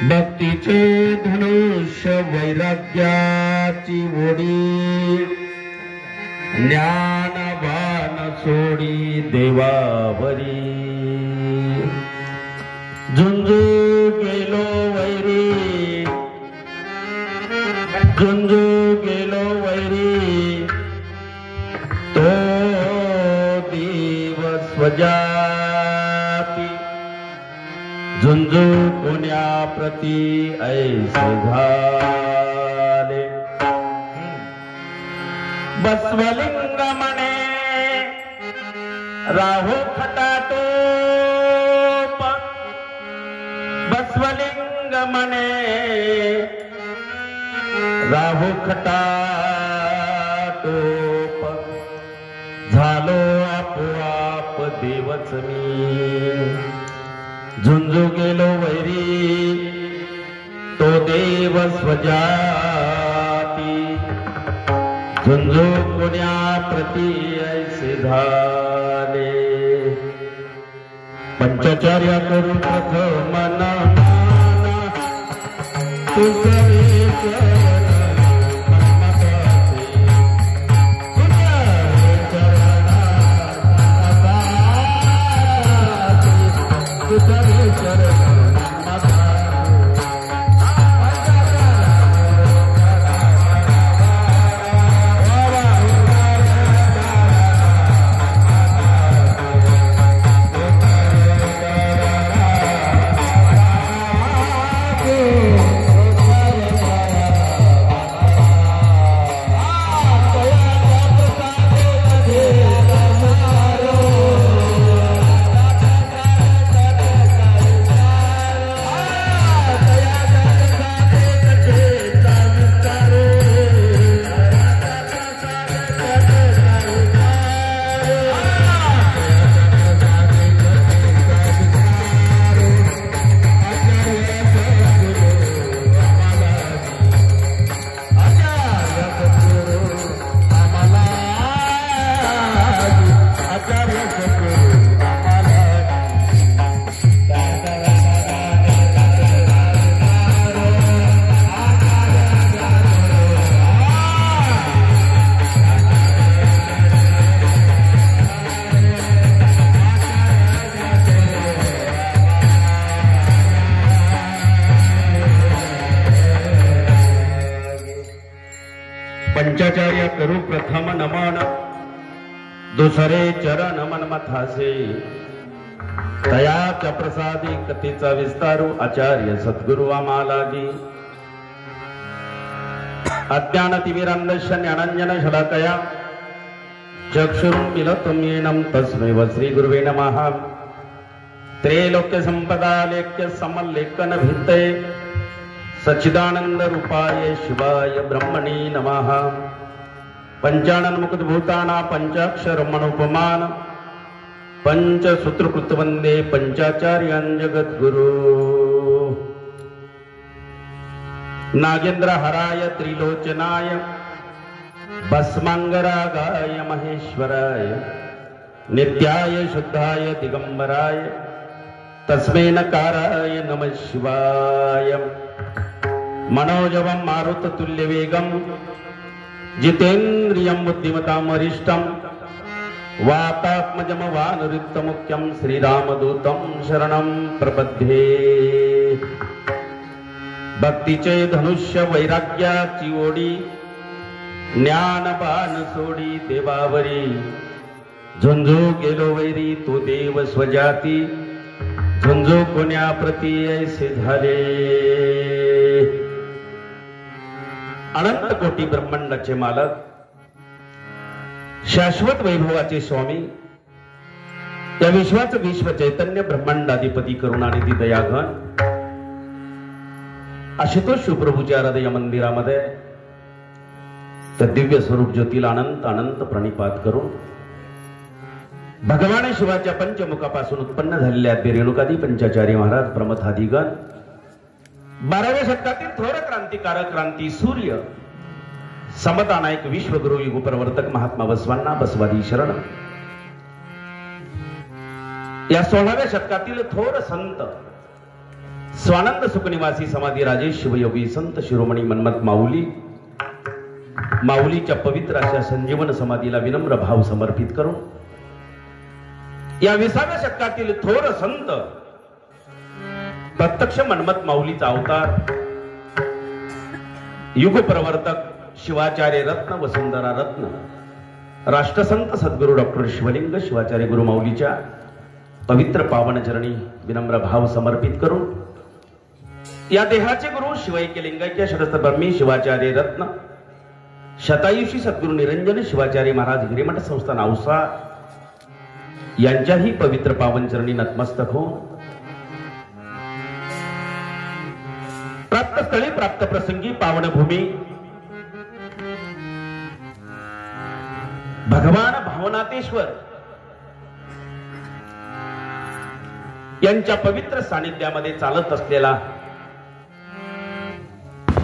भक्तीचे धनुष्य वैराग्याची ओढी ज्ञानभान सोडी देवावरी झुंजू गेलो वैरी तो दिवस स्वजाती झुंजू कोण्या प्रती ऐसे झाले बसवलिंग म्हणे राहो खटाटो बसवलिंग म्हणे राहो खटाटो झालो आपोआप देवच मी झुंजू गेलो वैरी तो देव स्वजाती झुंजू कोण्या प्रती ऐसे झाले पंचचर्या करू प्रथम नमन तुझे करू प्रथम नमन दुसरे चरण मनमथासे तयाच्या प्रसादी कथेचा विस्तारू आचार्य सद्गुरु आम्हालागी अज्ञान तिमिरांधस्य ज्ञानांजन शलाकया चक्षुरुन्मिलितं येन तस्मै श्री गुरुवे नमः त्रैलोक्य संपदा लेख्य समलेखन भित्तये सच्चिदानंद रूपाय शिवाय ब्रह्मणे नमः पंचानन मुकुट भूताना पंचाक्षर मनोपमान पंचसूत्रकृत वंदे पंचाचार्यान् जगद्गुरु नागेंद्र हराय त्रिलोचनाय भस्मांगरागाय महेश्वराय नित्याय शुद्धाय दिगंबराय तस्मै नकाराय नमः शिवाय मनोजवं मारुततुल्यवेगं जितेन्द्रियं बुद्धिमतां वरिष्ठं वातात्मजं वानरयुक्तमुख्यं श्रीरामदूतं शरणं प्रपद्ये भक्तीचे धनुष्य वैराग्याची ओढी ज्ञानबाण सोडी देवावरी झुंजू गेलो वैरी तो देव स्वजाती झुंजू कोण्या प्रती ऐसे झाले अनंत कोटी ब्रह्मांडाचे मालक शाश्वत वैभवाचे स्वामी या विश्वाचं विश्व चैतन्य ब्रह्मांडाधिपती करुणानिधी दयाघन आशुतोष शिवप्रभूच्या हृदय मंदिरामध्ये त्या दिव्य स्वरूप ज्योतीला अनंत अनंत प्रणिपात करून भगवान शिवाच्या पंचमुखापासून उत्पन्न झालेल्या रेणुकादी पंचाचार्य महाराज प्रमथादिगण 12व्या शतकातील थोर क्रांतिकारक क्रांती सूर्य समता नायक विश्वगुरु युग प्रवर्तक महात्मा बसवांना बसवादी शरण या 16व्या शतकातील थोर संत स्वानंद सुखनिवासी समाधी राजेश शिवयोगी संत शिरोमणी मन्मथ माऊली माऊलीच्या पवित्र अशा संजीवन समाधीला विनम्र भाव समर्पित करून या 20व्या शतकातील थोर संत प्रत्यक्ष मन्मथ माऊलीचा अवतार युग प्रवर्तक शिवाचार्य रत्न वसुंधरा रत्न राष्ट्रसंत सद्गुरु डॉक्टर शिवलिंग शिवाचार्य गुरु माऊलीच्या पवित्र पावन चरणी विनम्र भाव समर्पित करून या देहाचे गुरु शिवैक्यलिंगाच्या शरस्थ ब्रह्मी शिवाचार्य रत्न शतायुषी सद्गुरु निरंजन शिवाचार्य महाराज हिरेमठ संस्थान औसा यांच्याही पवित्र पावन चरणी नतमस्तक होऊन प्राप्त स्थळी प्राप्त प्रसंगी पावनभूमी भगवान भावनातेश्वर यांच्या पवित्र सानिध्यामध्ये चालत असलेला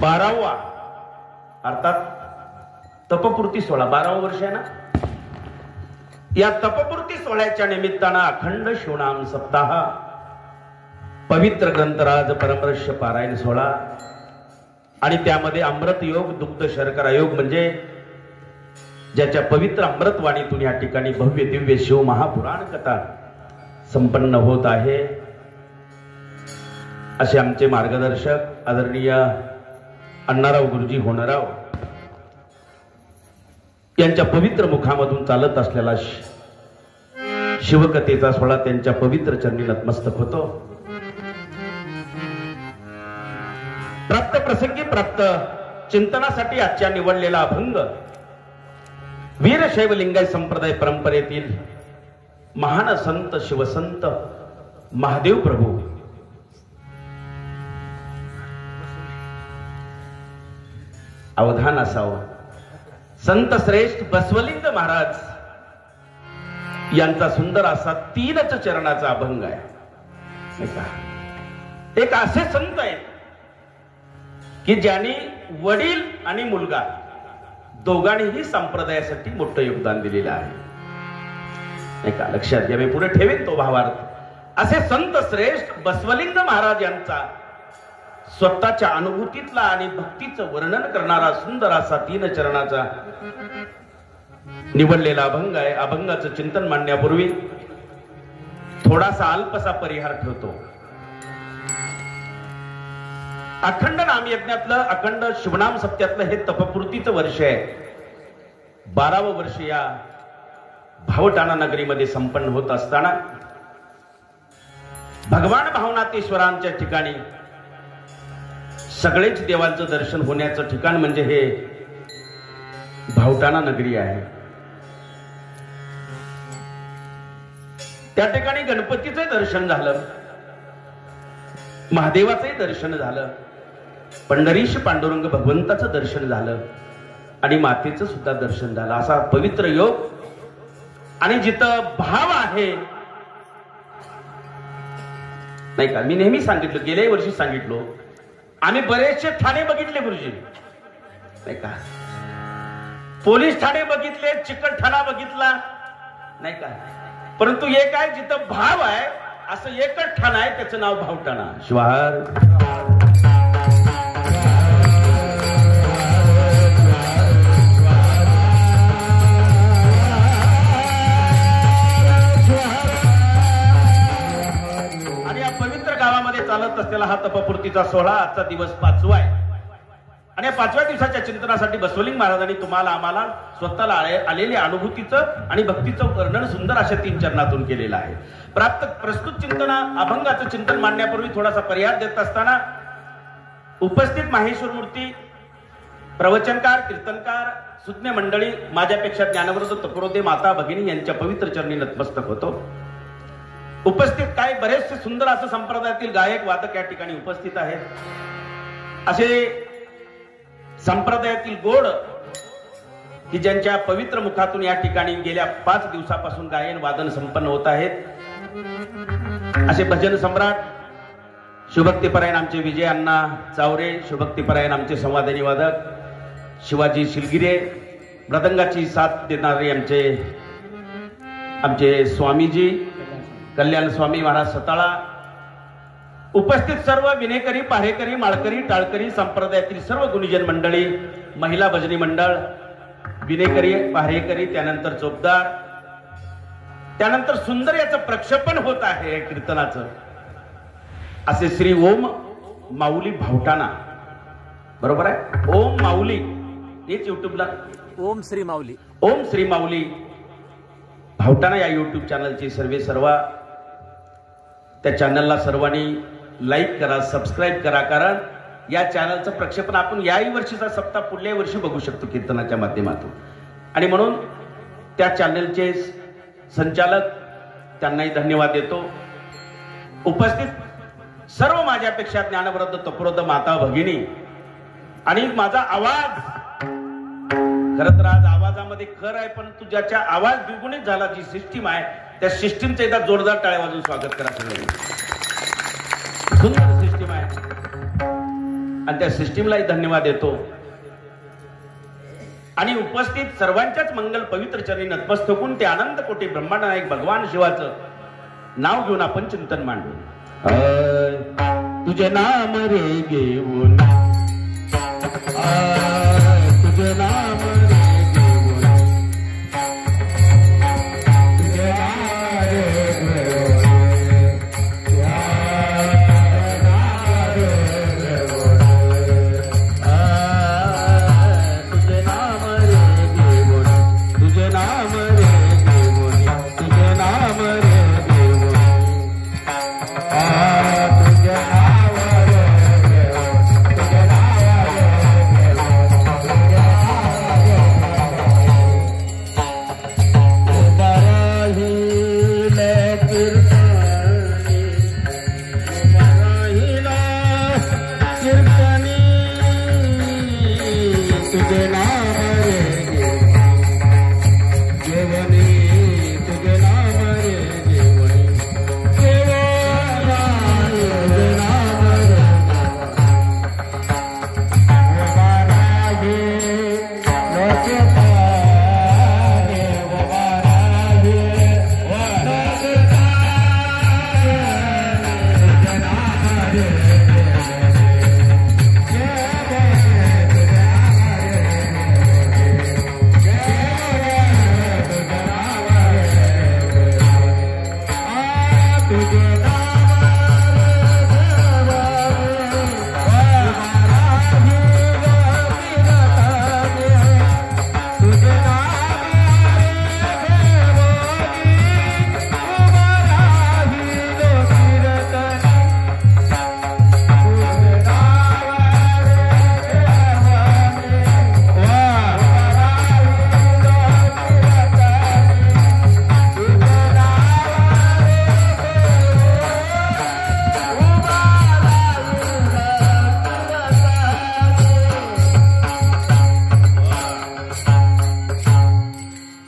12वा अर्थात तपपूर्ती सोहळा 12वं वर्ष आहे ना या तपपूर्ती सोहळ्याच्या निमित्तानं अखंड शिवनाम सप्ताह पवित्र ग्रंथराज परमर्ष पारायण सोहळा आणि त्यामध्ये अमृत योग दुग्ध शर्करा योग म्हणजे ज्याच्या पवित्र अमृतवाणीतून या ठिकाणी भव्य दिव्य शिव महापुराण कथा संपन्न होत आहे असे आमचे मार्गदर्शक आदरणीय अण्णाराव गुरुजी होनराव यांच्या पवित्र मुखामधून चालत असलेला शिवकथेचा सोहळा त्यांच्या पवित्र चरणी नतमस्तक होतो. प्राप्त प्रसंगी प्राप्त चिंतनासाठी आजच्या निवडलेला अभंग वीरशैव लिंगायत संप्रदाय परंपरेतील महान संत शिवसंत महादेव प्रभू अवधान असावं. संत श्रेष्ठ बसवलिंग महाराज यांचा सुंदर असा 3 चरणाचा अभंग आहे. एक असे संत आहेत की ज्यांनी वडील आणि मुलगा दोघांनीही संप्रदायासाठी मोठं योगदान दिलेलं आहे. नाही का, लक्षात घ्या, मी पुढे ठेवेन तो भावार्थ. असे संत श्रेष्ठ बसवलिंग महाराज यांचा स्वतःच्या अनुभूतीतला आणि भक्तीचं वर्णन करणारा सुंदर असा 3 चरणाचा निवडलेला अभंग आहे. अभंगाचं चिंतन मांडण्यापूर्वी थोडासा अल्पसा परिहार ठेवतो. अखंड नामयज्ञातलं अखंड शिवनाम सप्त्यातलं हे तपपूर्तीचं वर्ष आहे. 12वं वर्ष या भावटाणा नगरीमध्ये संपन्न होत असताना भगवान भावनाथेश्वरांच्या ठिकाणी सगळेच देवांचं दर्शन होण्याचं ठिकाण म्हणजे हे भावटाणा नगरी आहे. त्या ठिकाणी गणपतीचं दर्शन झालं, महादेवाचंही दर्शन झालं, पंढरीश पांडुरंग भगवंताचं दर्शन झालं आणि मातेचं सुद्धा दर्शन झालं. असा पवित्र योग. आणि जिथं भाव आहे नाही का, मी नेहमी सांगितलं, गेल्याही वर्षी सांगितलो, आम्ही बरेचसे ठाणे बघितले गुरुजी नाही का, पोलीस ठाणे बघितले, चिकलठाणा बघितला नाही का, परंतु एक आहे जिथं भाव आहे असं एकच ठाण आहे, त्याचं नाव भावटाणा. शिवार आणि या पवित्र गावामध्ये चालत असलेला हा तपपूर्तीचा सोहळा आजचा दिवस 5वा आहे. आणि या 5व्या दिवसाच्या चिंतनासाठी बसवलिंग महाराजांनी तुम्हाला आम्हाला स्वतःला आलेल्या अनुभूतीचं आणि भक्तीचं वर्णन सुंदर अशा 3 चरणातून केलेलं आहे. प्रस्तुत चिंतना अभंगाचं चिंतन मांडण्यापूर्वी थोडासा पर्याय देत असताना उपस्थित माहेश्वर मूर्ती, प्रवचनकार, कीर्तनकार, सुज्ञ मंडळी, माझ्यापेक्षा ज्ञानवृद्ध तपोरोदे माता भगिनी यांच्या पवित्र चरणी नतमस्तक होतो. उपस्थित काही बरेचसे सुंदर असं संप्रदायातील गायक वादक या ठिकाणी उपस्थित आहेत. असे संप्रदायातील गोड की ज्यांच्या पवित्र मुखातून या ठिकाणी गेल्या 5 दिवसापासून गायन वादन संपन्न होत आहेत. असे भजन सम्राट शिवभक्तीपरायण आमचे विजय अण्णा चावरे, शिवभक्तीपरायण आमचे संवादिनी वादक शिवाजी शिलगिरे, मृदंगाची साथ देणारे आमचे स्वामीजी कल्याण स्वामी महाराज सताळा, उपस्थित सर्व विनेकरी, पाहेकरी, माळकरी, टाळकरी संप्रदायातील सर्व गुणीजन मंडळी, महिला भजनी मंडळ, विनेकरी, पाहेकरी, त्यानंतर चोपदार, त्यानंतर सुंदर याचं प्रक्षेपण होत आहे कीर्तनाचं. असे श्री ओम माऊली भावटाणा, बरोबर आहे, ओम माऊली, हेच युट्यूबला ओम श्री माऊली, ओम श्री माऊली भावटाणा या युट्यूब चॅनलची सर्व त्या चॅनलला सर्वांनी लाईक करा, सबस्क्राईब करा, कारण या चॅनलचं प्रक्षेपण आपण याही वर्षीचा सप्ताह पुढल्या वर्षी बघू शकतो कीर्तनाच्या माध्यमातून. आणि म्हणून त्या चॅनलचे संचालक त्यांनाही धन्यवाद देतो. उपस्थित सर्व माझ्यापेक्षा ज्ञानवृद्ध तपोरोध माता भगिनी आणि माझा आवाज, खरं तर आज आवाजामध्ये खर आहे, पण ज्याच्या आवाज द्विगुणित झाला, जी सिस्टीम आहे त्या सिस्टीमचं एकदा जोरदार टाळ्या वाजून स्वागत करा सगळ्यांनी. सुंदर सिस्टीम आहे आणि त्या सिस्टीमलाही धन्यवाद देतो. आणि उपस्थित सर्वांच्याच मंगल पवित्र चरणी नतमस्तक होऊन ते अनंत कोटी ब्रह्मांड नायक भगवान शिवाचं नाव घेऊन आपण चिंतन मांडू. तुझे नाम रे घेऊन, तुझे नाम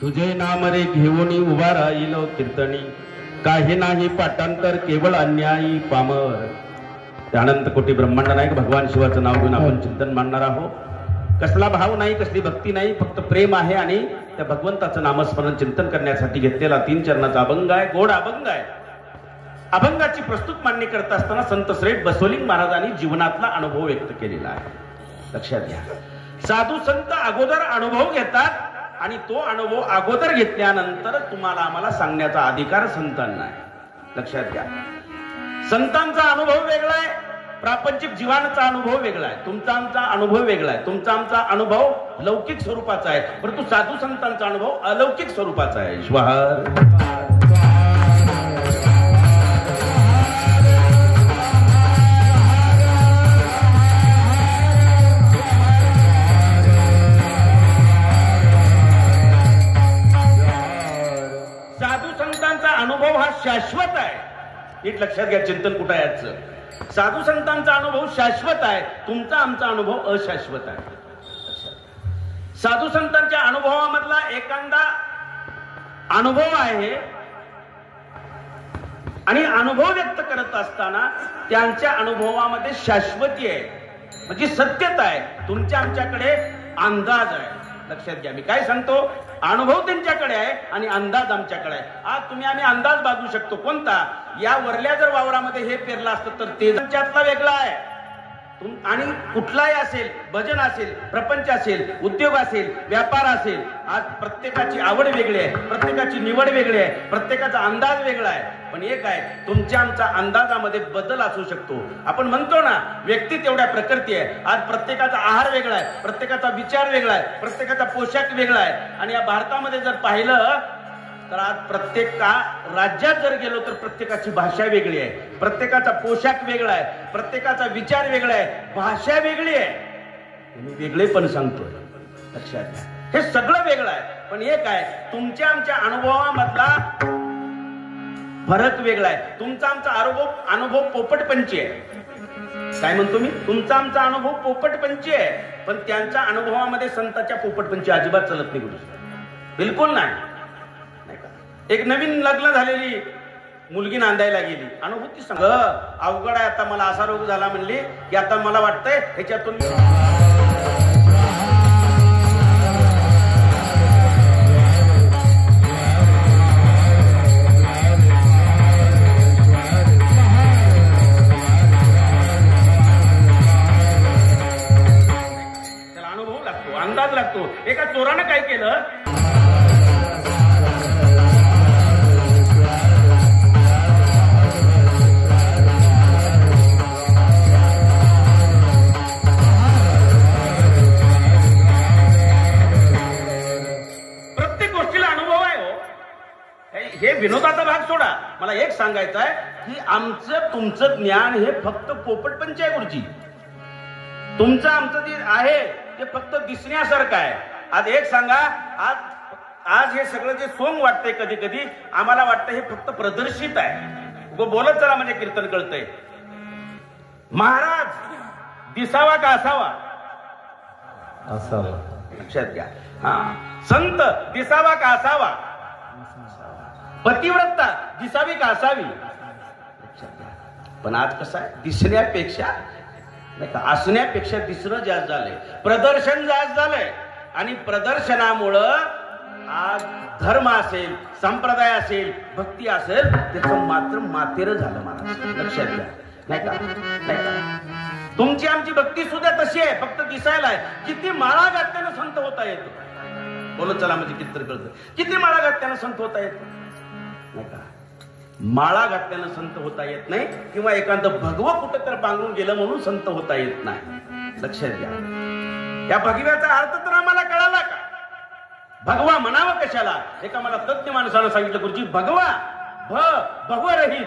तुझे नाम रे घेऊनी उभा राहील कीर्तनी, काही नाही पाठांतर केवळ अन्यायी पामर. अनंत कोटी ब्रह्मांड नायक भगवान शिवाचं नाव घेऊन आपण चिंतन मांडणार आहोत. कसला भाव नाही, कसली भक्ती नाही, फक्त प्रेम आहे आणि त्या भगवंताचं नामस्मरण चिंतन करण्यासाठी घेतलेला 3 चरणाचा अभंग आहे. गोड अभंग आहे. अभंगाची प्रस्तुत मांडणी करत असताना संत श्रेष्ठ बसवलिंग महाराजांनी जीवनातला अनुभव व्यक्त केलेला आहे. लक्षात घ्या, साधू संत अगोदर अनुभव घेतात आणि तो अनुभव अगोदर घेतल्यानंतर तुम्हाला आम्हाला सांगण्याचा अधिकार संतांना आहे. लक्षात घ्या, संतांचा अनुभव वेगळा आहे, प्रापंचिक जीवनाचा अनुभव वेगळा आहे, तुमचा आमचा अनुभव वेगळा आहे. तुमचा आमचा अनुभव लौकिक स्वरूपाचा आहे, परंतु साधू संतांचा अनुभव अलौकिक स्वरूपाचा आहे. ईश्वर अनुभव हा शाश्वत आहे. नीट लक्षात घ्या, चिंतन कुठं याचं. साधू संतांचा अनुभव शाश्वत आहे, तुमचा आमचा अनुभव अशाश्वत आहे. साधू संतांच्या अनुभवामधला एखादा अनुभव आहे आणि अनुभव व्यक्त करत असताना त्यांच्या अनुभवामध्ये शाश्वती आहे, म्हणजे सत्यता आहे. तुमच्या आमच्याकडे अंदाज आहे. लक्षात घ्या, मी काय सांगतो, अनुभव त्यांच्याकडे आहे आणि अंदाज आमच्याकडे आहे. आज तुम्ही आम्ही अंदाज बांधू शकतो. कोणता? या वरल्या जर वावरामध्ये हे पेरलं असतं तर ते त्यांच्यातला वेगळा आहे. आणि कुठलाही असेल, भजन असेल, प्रपंच असेल, उद्योग असेल, व्यापार असेल, आज प्रत्येकाची आवड वेगळी आहे, प्रत्येकाची निवड वेगळी आहे, प्रत्येकाचा अंदाज वेगळा आहे. पण एक आहे, तुमच्या आमचा अंदाजामध्ये बदल असू शकतो. आपण म्हणतो ना, व्यक्ती तेवढ्या प्रकृती आहे. आज प्रत्येकाचा आहार वेगळा आहे, प्रत्येकाचा विचार वेगळा आहे, प्रत्येकाचा पोशाख वेगळा आहे. आणि या भारतामध्ये जर पाहिलं तर आज प्रत्येक राज्यात जर गेलो तर प्रत्येकाची भाषा वेगळी आहे, प्रत्येकाचा पोशाख वेगळा आहे, प्रत्येकाचा विचार वेगळा आहे, भाषा वेगळी आहे. मी वेगळे पण सांगतोय, लक्षात घ्या, हे सगळं वेगळं आहे. पण एक आहे, तुमच्या आमच्या अनुभवामधला फरक वेगळा आहे. तुमचा आमचा अनुभव पोपटपंची आहे. काय म्हणतो मी? तुमचा आमचा अनुभव पोपटपंची आहे, पण त्यांच्या अनुभवामध्ये संतांच्या पोपटपंची अजिबात चलत नाही. बिलकुल नाही. एक नवीन लग्न झालेली मुलगी नांदायला गेली, अनुभूती सांग, अवघड आहे, आता मला असा रोग झाला म्हणली की आता मला वाटतंय ह्याच्यातून त्याला अनुभव लागतो, अंदाज लागतो. एका चोरानं काय केलं, हे विनोदाचा भाग सोडा. मला एक सांगायचं आहे की आमचं तुमचं ज्ञान हे फक्त पोपटपंच आहे गुरुजी. तुमचं आमचं जे आहे ते फक्त दिसण्यासारखं आहे. आज एक सांगा, आज हे सगळं जे सोंग वाटतंय, कधी कधी आम्हाला वाटतं हे फक्त प्रदर्शित आहे. बोलत चला म्हणजे कीर्तन कळतंय. महाराज दिसावा का असावा? असावा. लक्षात घ्या. हा, संत दिसावा का असावा? पतिव्रता दिसावी का असावी? पण आज कसं आहे, दिसण्यापेक्षा नाही का असण्यापेक्षा दिसणं जास्त झालंय, प्रदर्शन जास्त झालंय. आणि प्रदर्शनामुळं आज धर्म असेल, संप्रदाय असेल, भक्ती असेल, त्याचं मात्र मातेर झालं महाराज. लक्षात घ्या. नाही का, नाही का, तुमची आमची भक्ती सुद्धा तशी आहे, फक्त दिसायला आहे. किती माळा घातल्यानं संत होता येतो. बोलत चला म्हणजे किती कळतं. किती माळा घातल्यानं संत होता येतो. नाही का, माळा घातल्यानं संत होता येत नाही, किंवा एखादं भगवं कुठं तर पांघरून गेलं म्हणून संत होता येत नाही. लक्षात घ्या. या भगव्याचा अर्थ तर आम्हाला कळाला का? भगवा म्हणावं कशाला? एका मला तज्ञ माणसानं सांगितलं, गुरुजी, भगवा भगवरहित,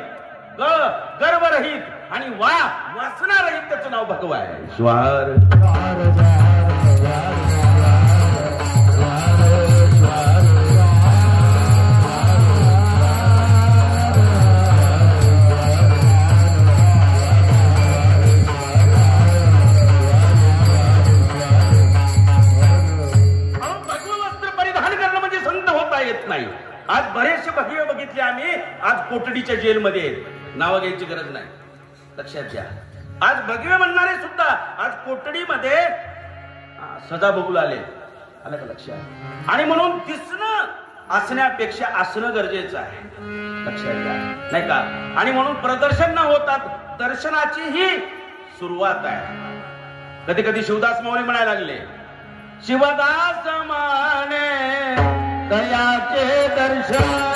गर्वरहित आणि वासनारहित त्याचं नाव भगवा आहे. ईश्वर येत नाही. आज बरेचसे भगवे बघितले आम्ही, आज कोटडीच्या जेलमध्ये आहेत. नावं घ्यायची गरज नाही, लक्षात घ्या. आज भगवे म्हणणारे सुद्धा आज कोटडीमध्ये सजा भोगू आले. आलं का लक्षात? आणि म्हणून दिसणं असण्यापेक्षा असणं गरजेचं आहे, लक्षात घ्या, नाही का? आणि म्हणून प्रदर्शन न होतात दर्शनाची ही सुरुवात आहे. कधी कधी शिवदास माऊली म्हणायला लागले, शिवदास माने दयाचे दर्शन,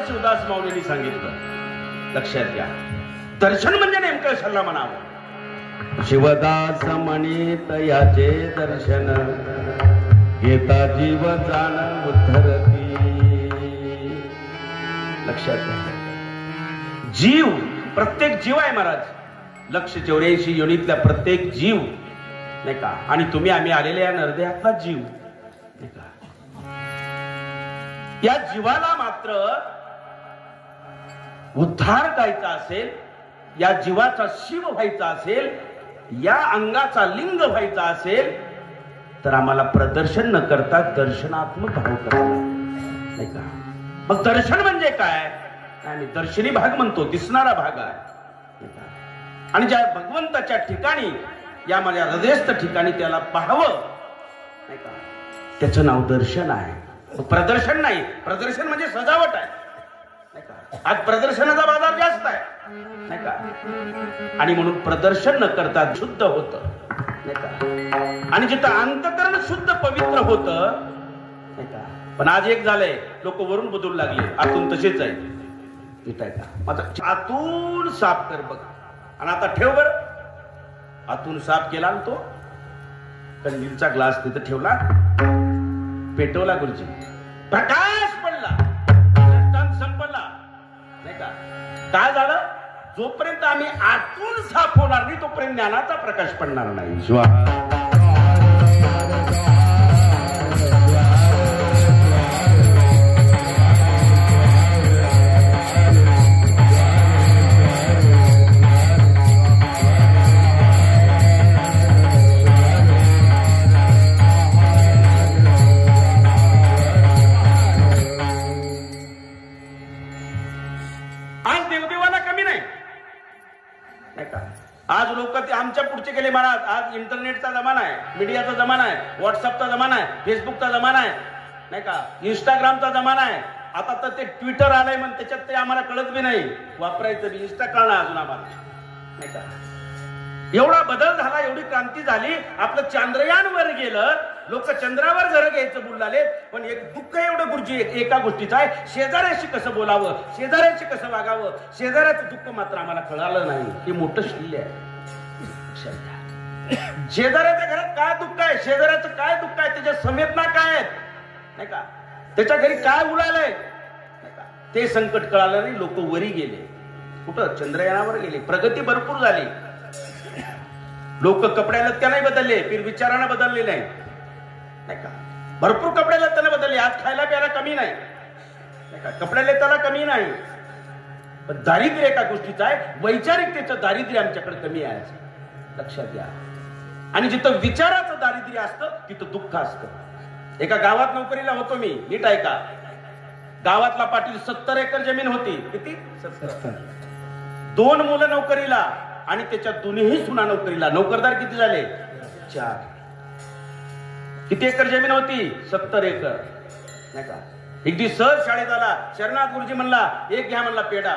शिवदास माऊलींनी सांगितलं, लक्षात घ्या. दर्शन म्हणजे नेमकं कशाला म्हणावं? शिवदास म्हणीत याचे दर्शन, घेता जीव जाण उद्धरती. लक्षात घ्या, जीव प्रत्येक जीव आहे महाराज. 184 योनीतल्या प्रत्येक जीव, नाही का? आणि तुम्ही आम्ही आलेले या नरदेहातला जीव, नाही का? या जीवाला मात्र उद्धार करायचा असेल, या जीवाचा शिव व्हायचा असेल, या अंगाचा लिंग व्हायचा असेल, तर आम्हाला प्रदर्शन न करता दर्शनात्मक भाव करावा, नाही का? मग दर्शन म्हणजे काय? आम्ही दर्शनी भाग म्हणतो, दिसणारा भाग आहे. आणि ज्या भगवंताच्या ठिकाणी, या माझ्या हृदयस्थ ठिकाणी त्याला पाहावं, नाही का? त्याचं नाव दर्शन आहे, प्रदर्शन नाही. प्रदर्शन म्हणजे सजावट आहे, नाही का? आज प्रदर्शनाचा बाजार जास्त आहे, नाही का? आणि म्हणून प्रदर्शन न करता शुद्ध होत, नाही का? आणि जिथं अंतकरण शुद्ध पवित्र होत, नाही का? पण आज एक झालंय, लोक वरून बदलू लागले, आतून तसेच आहे, ठीक आहे का? माझा आतून साफ कर बघ. आणि आता ठेव बर, आतून साफ केला तो कंदीलचा ग्लास तिथं ठेवला, पेटवला, गुरुजी प्रकाश पडला, संपला, नाही का? काय झालं? जोपर्यंत आम्ही आतून साफ होणार नाही तोपर्यंत ज्ञानाचा प्रकाश पडणार नाही. स्वाहा. आज लोक ते आमच्या पुढचे गेले महाराज. आज इंटरनेटचा जमाना आहे, मीडियाचा जमाना आहे, व्हॉट्सअपचा जमाना आहे, फेसबुकचा जमाना आहे, नाही का? इंस्टाग्रामचा जमाना आहे. आता तर ते ट्विटर आलंय, मग त्याच्यात ते आम्हाला कळत बी नाही वापरायचं बी. इंस्टा कळणार अजून आम्हाला, नाही का? एवढा बदल झाला, एवढी क्रांती झाली, आपलं चांद्रयान वर गेलं, लोक चंद्रावर घर घ्यायचं बोलले. पण एक दुःख एवढं गुरुजी एका गोष्टीचं आहे, शेजाऱ्याशी कसं बोलावं, शेजाऱ्याशी कसं वागावं, शेजाऱ्याचं दुःख मात्र आम्हाला कळालं नाही. हे मोठं शिल्य आहे. शेजाऱ्याच्या घरात काय दुःख आहे, शेजाऱ्याचं काय दुःख आहे, त्याच्या संवेदना काय आहेत नाही का, त्याच्या घरी काय उडालंय नाही का, ते संकट कळालं नाही. लोक वरी गेले, कुठं चंद्रयानावर गेले. प्रगती भरपूर झाली, लोक कपड्या लत्त्या नाही बदलले, फिर विचारानं बदलले नाही का. भरपूर कपड्या लत्त्यानं बदलले. आज खायला प्यायला कमी नाही का, कपड्या लत्त्याला कमी नाही. पण दारिद्र्य एका गोष्टीचं आहे, वैचारिकतेचं दारिद्र्य आमच्याकडे कमी आहे, लक्षात घ्या. आणि जिथं विचाराचं दारिद्र्य असतं तिथं दुःख असतं. एका गावात नोकरीला होतो मी, नीट ऐका. गावातला पाटील 70 एकर जमीन होती. किती? 70. 2 मुलं नोकरीला आणि त्याच्या दोन्ही सुना नोकरीला. नोकरदार किती झाले? 4. किती एकर जमीन होती? 70 एकर नाही का. एक दिवस सहज शाळेत आला, शरणाथ गुरुजी म्हणला, एक घ्या म्हणला पेढा.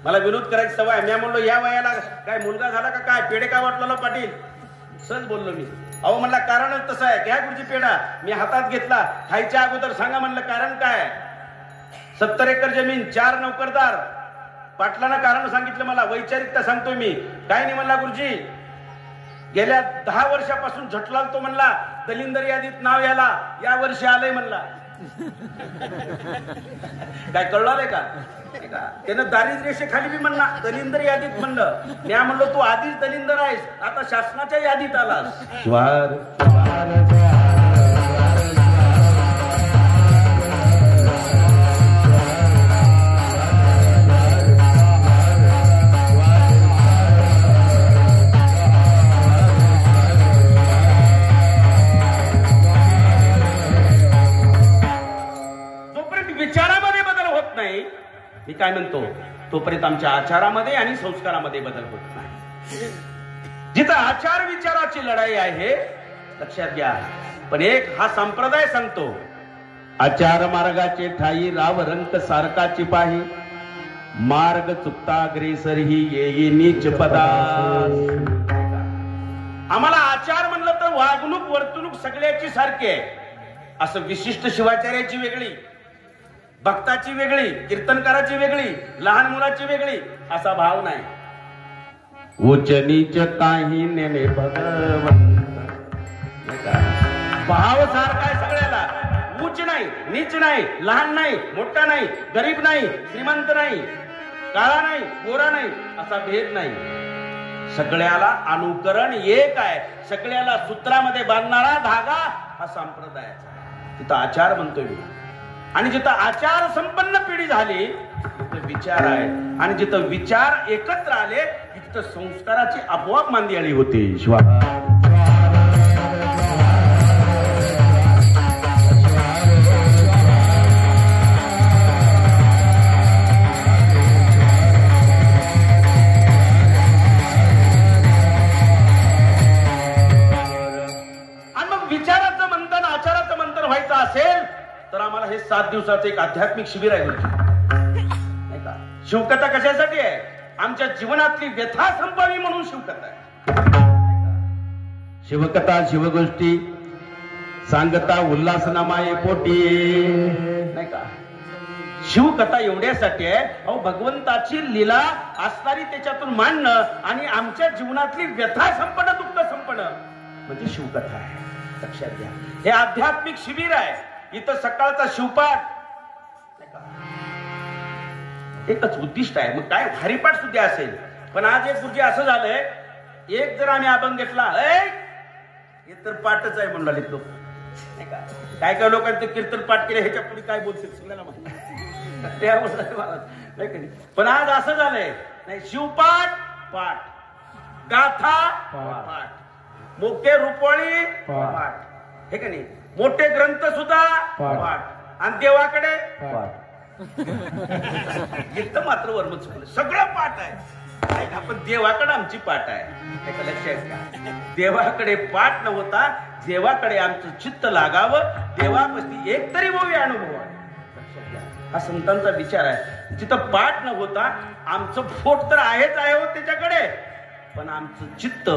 मला विनोद करायची सवय. मी म्हणलो या वयाला काय मुलगा झाला का काय, पेढे का वाटला पाटील? सहज बोललो मी. अहो म्हणला कारणच तसं आहे, घ्या गुरुजी पेढा. मी हातात घेतला, खायच्या अगोदर सांगा म्हणलं कारण काय. 70 एकर जमीन, 4 नोकरदार. पाटलानं कारण सांगितलं मला, वैचारिकता सांगतोय मी. काय नाही म्हणला गुरुजी, गेल्या 10 वर्षापासून झटला तो म्हणला, दलिंदर यादीत नाव याला, या वर्षी आलंय म्हणला. काय कळलं का? त्यानं दारिद्र्य खाली बी म्हणला दलिंदर यादीत म्हणलं. मी म्हणलो तू आधीच दलिंदर आहेस, आता शासनाच्या यादीत आलास. जोपर्यंत विचारामध्ये बदल होत नाही, मी काय म्हणतो, तोपर्यंत आमच्या आचारामध्ये आणि संस्कारामध्ये बदल होत नाही. जिथं आचार विचाराची लढाई आहे, लक्षात घ्या. पण एक हा संप्रदाय सांगतो, आचार मार्गाचे ठाई राव रंक सारखाची पाही, मार्ग चुकता अग्रेसरही येई नीच पदास. आम्हाला आचार म्हणलं तर वागणूक वर्तणूक सगळ्याची सारखी आहे. असं विशिष्ट शिवाचार्याची वेगळी, भक्ताची वेगळी, कीर्तनकाराची वेगळी, लहान मुलाची वेगळी, असा भाव नाही. उच्च नीच काही नेणे भगवंत, भाव सारखा आहे सगळ्याला. उच्च नाही, नीच नाही, लहान नाही, मोठा नाही, गरीब नाही, श्रीमंत नाही, काळा नाही, गोरा नाही, असा भेद नाही. सगळ्याला अनुकरण एक आहे. सगळ्याला सूत्रामध्ये बांधणारा धागा हा संप्रदायाचा. तिथं आचार म्हणतोय मी. आणि जिथं आचार संपन्न पिढी झाली तिथं विचार आहे. आणि जिथं विचार एकत्र आले तिथं संस्काराची आपोआप मांदियाळी होते. आणि मग विचाराचं मंथन, आचाराचं मंथन व्हायचं असेल तर आम्हाला हे 7 दिवसाचं एक आध्यात्मिक शिबिर आहे नाही का. शिवकथा कशासाठी आहे? आमच्या जीवनातली व्यथा संपावी म्हणून शिवकथा आहे. शिवकथा, शिवगोष्टी सांगता उल्हासनामाये पोटी नाही का. शिवकथा एवढ्यासाठी आहे, अहो भगवंताची लीला असणारी त्याच्यातून मांडणं आणि आमच्या जीवनातली व्यथा संपणं, दुःख संपणं म्हणजे शिवकथा आहे. लक्षात घ्या, हे आध्यात्मिक शिबिर आहे. इथं सकाळचा शिवपाठ एकच उद्दिष्ट आहे. मग काय हरिपाठ सुद्धा असेल. पण आज एक गुरुजी असं झालंय, एक जर आम्ही अभंग घेतला, हे तर पाठच आहे म्हणून लोक नाही का. काय काय लोकांचे कीर्तन पाठ केले, ह्याच्या पुढे काय बोलतील सगळ्याला माहिती. पण आज असं झालंय, नाही शिवपाठ पाठ, गाथा पाठ, मोठे रुपळी पाठ, हे का नाही, मोठे ग्रंथ सुद्धा पाठ, आणि देवाकडे इथं मात्र वर्म चुकलं. सगळं पाठ आहे. आपण देवाकडे आमची पाठ आहे. लक्षात घ्या, देवाकडे पाठ न होता देवाकडे आमचं चित्त लागावं, देवापाशी एक तरी भव्य अनुभव आहे. लक्षात घ्या. हा संतांचा विचार आहे. तिथं पाठ न होता आमचं फोट तर आहेच आहे हो त्याच्याकडे, पण आमचं चित्त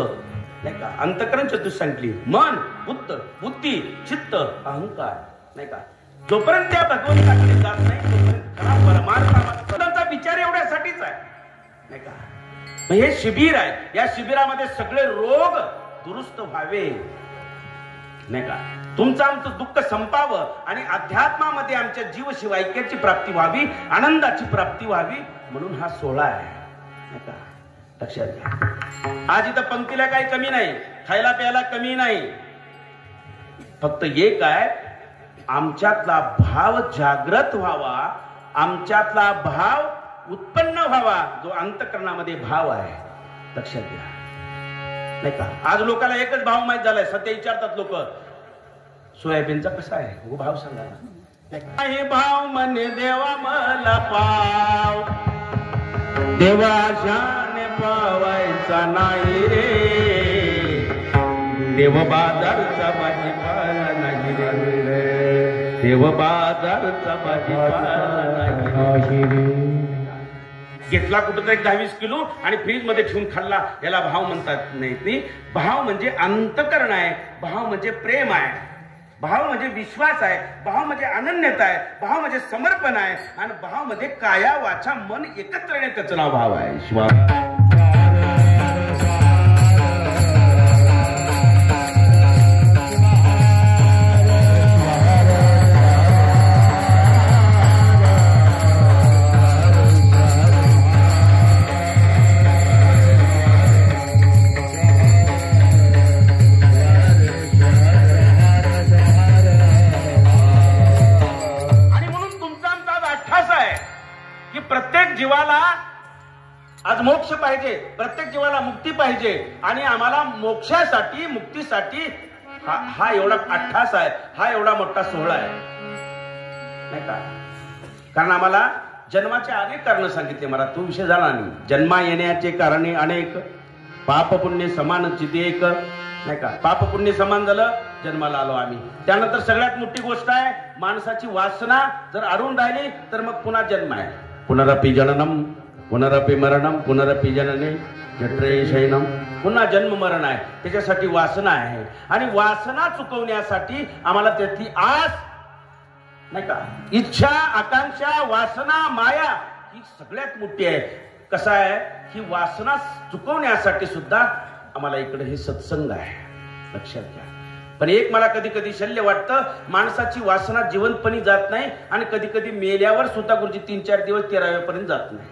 नाही का, अंतःकरण चतुष्संख्यी मन बुद्धी चित्त अहंकार नाही का, जोपर्यंत त्या भगवंताकडे जात नाही तोपर्यंत खरा परमार्थाचा विचार एवढ्यासाठीच आहे नाही का. हे शिबिर आहे, या शिबिरामध्ये सगळे रोग दुरुस्त व्हावे नाही का, तुमचं आमचं दुःख संपावं आणि अध्यात्मामध्ये आमच्या जीव शिवायक्याची प्राप्ती व्हावी, आनंदाची प्राप्ती व्हावी, म्हणून हा सोहळा आहे नाही का. लक्षात घ्या, आज इथं पंक्तीला काही कमी नाही, खायला प्यायला कमी नाही, फक्त एक आहे, आमच्यातला भाव जागृत व्हावा, आमच्यातला भाव उत्पन्न व्हावा, जो अंतःकरणामध्ये भाव आहे. लक्षात घ्या नाही का. आज लोकांना एकच भाव माहित झालाय, सत्य विचारतात लोक, सोयाबीनचा कसा आहे हो भाव सांगा ना. हे भाव म्हणे देवा मला पाव, देवाशाने पावायचा नाही रे, देव बाजारचा भाजीपाला नाही रे, देव बाजारचा भाजीपाला नाही रे. घेतला कुठं एक 10-20 किलो आणि फ्रीज मध्ये ठेवून खाल्ला, याला भाव म्हणतात नाही. भाव म्हणजे अंतःकरण आहे, भाव म्हणजे प्रेम आहे, भाव म्हणजे विश्वास आहे, भाव म्हणजे अनन्यता आहे, भाव म्हणजे समर्पण आहे, आणि भाव म्हणजे काया वाचा मन एकत्र येण्याचं नाव भाव आहे. शिवा जीवाला आज मोक्ष पाहिजे, प्रत्येक जीवाला मुक्ती पाहिजे, आणि आम्हाला मोक्षासाठी मुक्तीसाठी हा एवढा अट्ठास आहे, हा एवढा मोठा सोहळा आहे नाही का. कारण आम्हाला जन्माचे अनेक कारण सांगितले, मला तो विषय झाला नाही. जन्मा येण्याचे कारणे अनेक, पाप पुण्य समान चिते एक नाही का. पाप पुण्य समान झालं, जन्माला आलो आम्ही. त्यानंतर सगळ्यात मोठी गोष्ट आहे, माणसाची वासना जर अडून राहिली तर मग पुन्हा जन्म आहे. पुनरपि जननम पुनरपि मरणम पुनरपि जनने जठरे शयनम, पुन्हा जन्म मरण आहे. त्याच्यासाठी वासना आहे, आणि वासना चुकवण्यासाठी आम्हाला त्याची आस नाही का, इच्छा आकांक्षा वासना माया ही सगळ्यात मोठी आहे. कसं आहे की वासना चुकवण्यासाठी सुद्धा आम्हाला इकडे हे सत्संग आहे. लक्षात घ्या. पण एक मला कधी कधी शल्य वाटतं, माणसाची वासना जिवंतपणी जात नाही, आणि कधी कधी मेल्यावर सुद्धा गुरुजी 3-4 दिवस 13व्यापर्यंत जात नाही.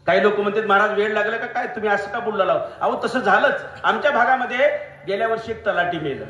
काही लोक म्हणतात महाराज वेळ लागला का काय, तुम्ही असं का बोलला लाव. अहो तसं झालंच. आमच्या भागामध्ये गेल्या वर्षी एक तलाठी मेलं.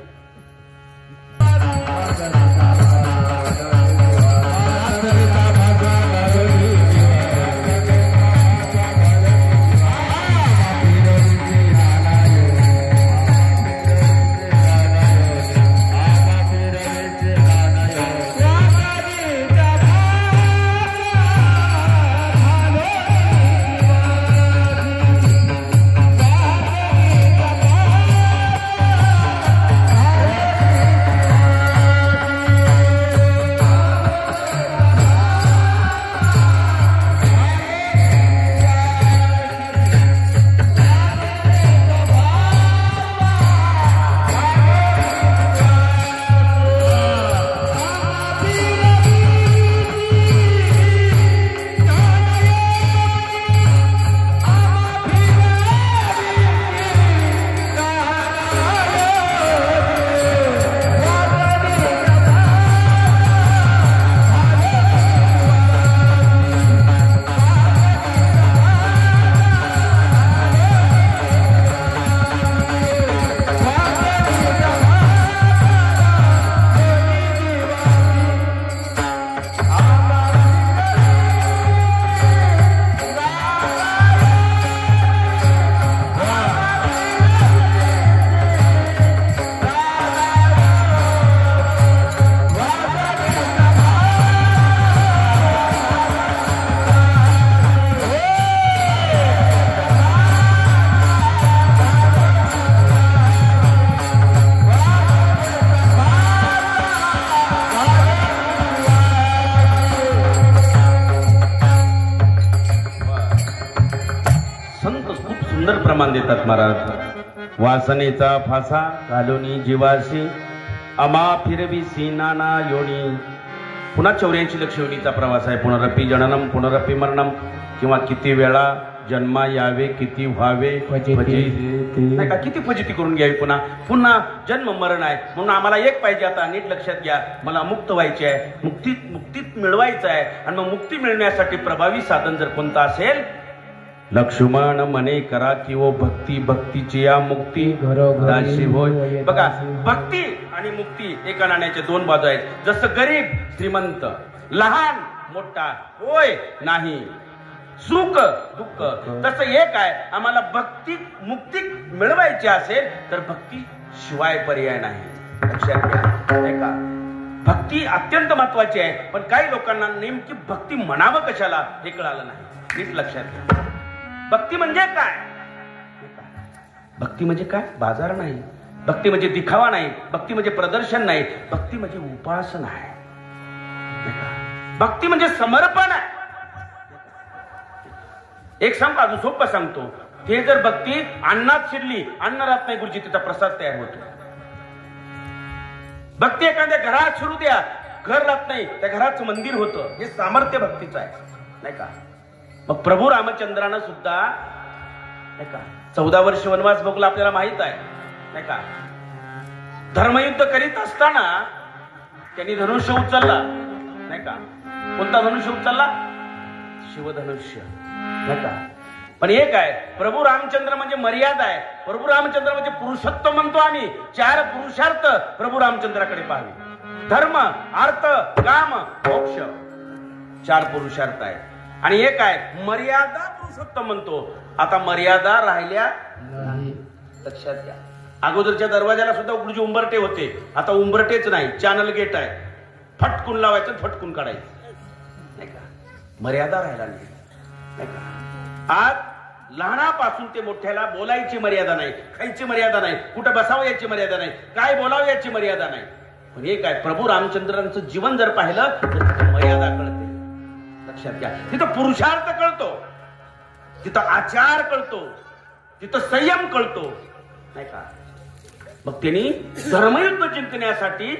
सुंदर प्रमाण देतात महाराज. वासनेचा फासा घालूनी जीवाशी अमा फिरवी सीनाना योनी. पुन्हा 84 लक्ष योनीचा प्रवास आहे. पुनरपी जननम पुनरपी मरणम, किंवा किती वेळा जन्मा यावे किती व्हावे नाही का, किती फजिती करून घ्यावी, पुन्हा पुन्हा जन्म मरण आहे. म्हणून आम्हाला एक पाहिजे आता, नीट लक्षात घ्या, मला मुक्त व्हायचे आहे, मुक्तीत मिळवायचं आहे. आणि मग मुक्ती मिळण्यासाठी प्रभावी साधन जर कोणतं असेल, लक्ष्मण मने करा की वो भक्ती, भक्तीची या मुक्ती दाशी होय. बघा, भक्ती आणि मुक्ती एका नाण्याच्या दोन बाजू आहेत. जसं गरीब श्रीमंत, लहान मोठा, होय नाही, सुख दुःख, तसं एक आहे. आम्हाला भक्ती मुक्ती मिळवायची असेल तर भक्ती शिवाय पर्याय नाही. लक्षात घ्या का, भक्ती अत्यंत महत्वाची आहे. पण काही लोकांना नेमकी भक्ती म्हणावं कशाला हे कळालं नाही. नीट लक्षात घ्या, भक्ती म्हणजे काय? भक्ती म्हणजे काय? बाजार नाही. भक्ती म्हणजे दिखावा नाही. भक्ती म्हणजे प्रदर्शन नाही. भक्ती म्हणजे उपासना आहे. भक्ती म्हणजे समर्पण आहे. एक सांगतो, अजून सोपं सांगतो. ते जर भक्ती अन्नात शिरली, अन्न राहत नाही गुरुजी, तिचा प्रसाद तयार होतो. भक्ती एखाद्या घरात शिरू द्या, घर राहत नाही, त्या घराचं मंदिर होतं. हे सामर्थ्य भक्तीचं आहे, नाही का. मग प्रभू रामचंद्रानं सुद्धा नाही का 14 वर्ष वनवास भोगला, आपल्याला माहित आहे नाही का. धर्मयुद्ध करीत असताना त्यांनी धनुष्य उचलला नाही का. कोणता धनुष्य उचलला? शिवधनुष्य नाही का. पण एक आहे, प्रभू रामचंद्र म्हणजे मर्यादा आहे. प्रभू रामचंद्र म्हणजे पुरुषत्व म्हणतो आम्ही. 4 पुरुषार्थ प्रभू रामचंद्राकडे पाहावे. धर्म, अर्थ, काम, मोक्ष, 4 पुरुषार्थ आहे. आणि एक आहे मर्यादा पुरुषत्व म्हणतो. आता मर्यादा राहिल्या नाही, लक्षात घ्या. अगोदरच्या दरवाजाला सुद्धा गुरुजी उंबरटे होते, आता उंबरटेच नाही, चॅनल गेट आहे. फटकून लावायचं, फटकून काढायचं नाही का. मर्यादा राहिला नाही का. आज लहानापासून ते मोठ्याला बोलायची मर्यादा नाही, खायची मर्यादा नाही, कुठं बसावं याची मर्यादा नाही, काय बोलावं याची मर्यादा नाही. पण हे काय, प्रभू रामचंद्रांचं जीवन जर पाहिलं तर तिथं मर्यादा कळते. लक्षात घ्या, तिथं पुरुषार्थ कळतो, तिथं आचार कळतो, तिथं संयम कळतो नाही का. मग त्यांनी धर्मयुद्ध जिंकण्यासाठी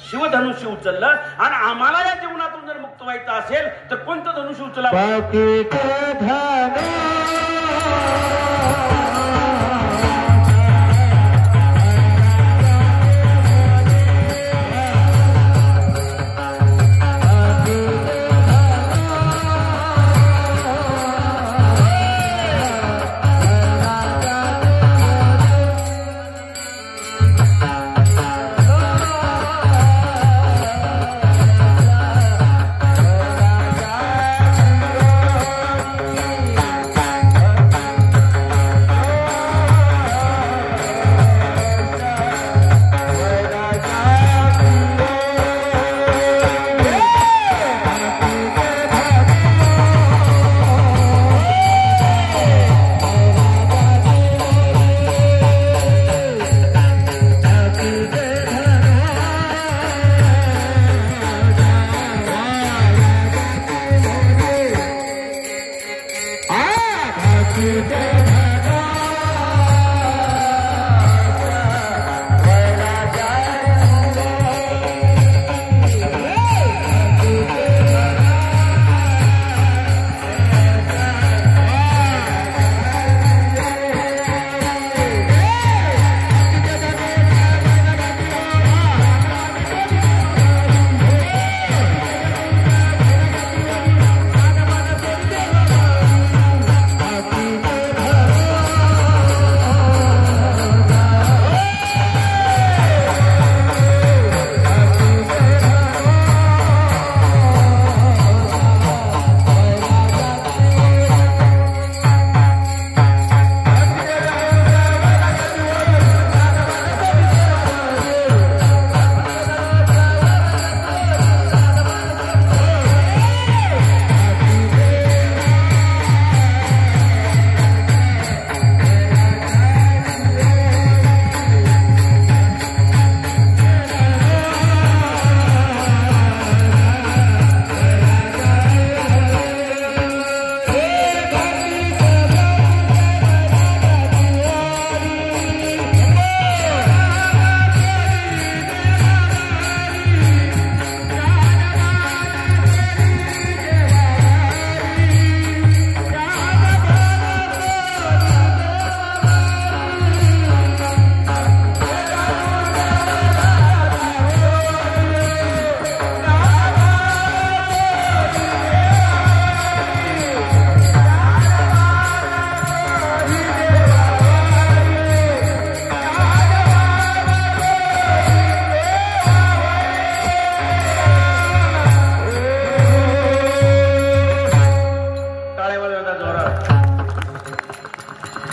शिवधनुष्य उचललं. आणि आम्हाला या जीवनातून जर मुक्त व्हायचं असेल तर कोणतं धनुष्य उचला?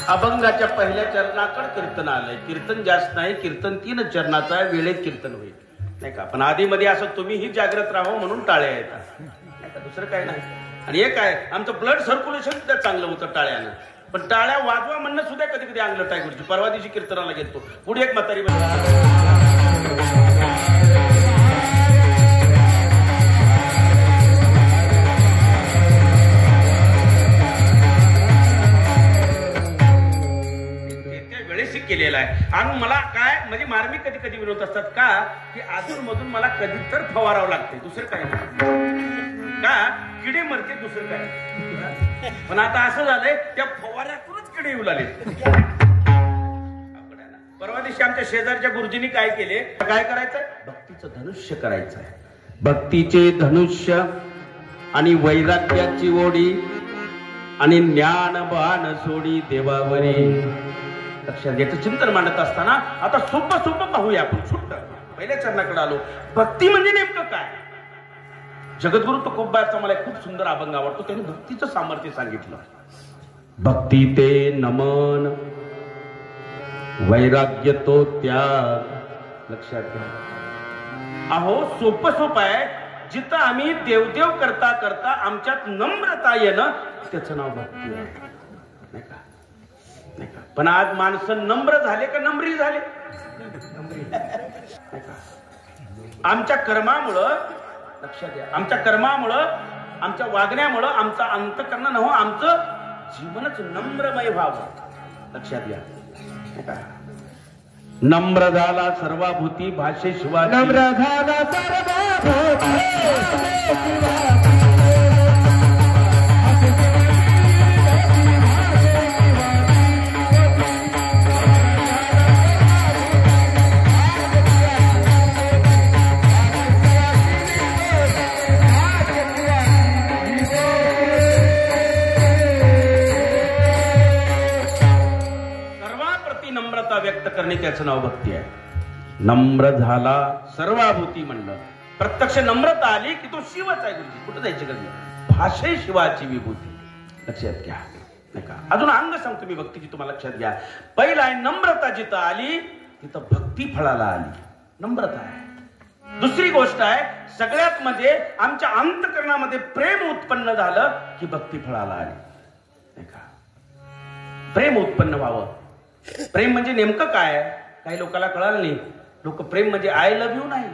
अभंगाच्या पहिल्या चरणाकडे कीर्तन आलंय. कीर्तन जास्त नाही, कीर्तन 3 चरणाचं आहे, वेळेत कीर्तन होईल नाही का. पण आधीमध्ये असं तुम्हीही जागृत राहावं म्हणून टाळ्या येतात नाही का, दुसरं काय नाही. आणि एक आहे आमचं ब्लड सर्क्युलेशन सुद्धा चांगलं होतं टाळ्यानं. पण टाळ्या वाजवा म्हणणं सुद्धा कधी कधी अंगलट आहे गुरुजी. परवा दिवशी कीर्तनाला गेलतो, पुढे एक म्हातारी केलेला आहे. आणि मला काय म्हणजे मार्मिक कधी कधी विरोध असतात का की अजून मधून मला कधी तर फवारावं लागते, दुसरं काय नाही का, किडे मरते, दुसरं काय. पण आता असं झालंय त्या फवाऱ्यातूनच किडे येऊ लागले. परवा दिवशी आमच्या शेजारच्या गुरुजींनी काय केले, काय करायचंय, भक्तीचं धनुष्य करायचंय. भक्तीचे धनुष्य आणि वैराग्याची ओढी आणि ज्ञान बाण सोडी देवावरी. लक्षात घ्यायचं. चिंतन मांडत असताना आता सोपं पाहूया आपण. सुट्ट पहिल्या चरणाकडे आलो. भक्ती म्हणजे नेमकं काय. जगद्गुरु तुकोबाचा मला खूप सुंदर अभंग आवडतो. त्यांनी भक्तीचं सामर्थ्य सांगितलं. भक्ती ते नमन, वैराग्य तो त्याग. लक्षात घ्या. अहो सोपं आहे. जिथं आम्ही देवदेव करता करता आमच्यात नम्रता येणं, त्याचं नाव भक्ती आहे नाही का. पण आज माणसं नम्र झाले का नम्री झाले. आमच्या कर्मामुळं, लक्षात घ्या, आमच्या कर्मामुळं, आमच्या वागण्यामुळं आमचा अंतकरण नव्ह, आमचं जीवनच नम्रमय व्हावं. लक्षात घ्या. नम्र झाला सर्वाभूती भाषेशिवाय, नम्र झाला सर्वाभूती. व्यक्त करणे, त्याचं नाव भक्ती आहे. नम्र झाला सर्वाभूती म्हणलं, प्रत्यक्ष नम्रता आली की तो शिवच आहे गुरुजी. कुठं जायची गरज नाही. भाषे शिवाची विभूती. लक्षात घ्या नाही का. अजून अंग सांगतो मी भक्तीची, तुम्हाला लक्षात घ्या. पहिला आहे नम्रता. जिथं आली तिथं भक्ती फळाला आली. नम्रता आहे. दुसरी गोष्ट आहे, सगळ्यात मध्ये आमच्या अंतकरणामध्ये प्रेम उत्पन्न झालं की भक्ती फळाला आली नाही का. प्रेम उत्पन्न व्हावं. प्रेम म्हणजे नेमकं काय, काही लोकांना कळालं नाही. लोक प्रेम म्हणजे आय लव्ह यू नाही,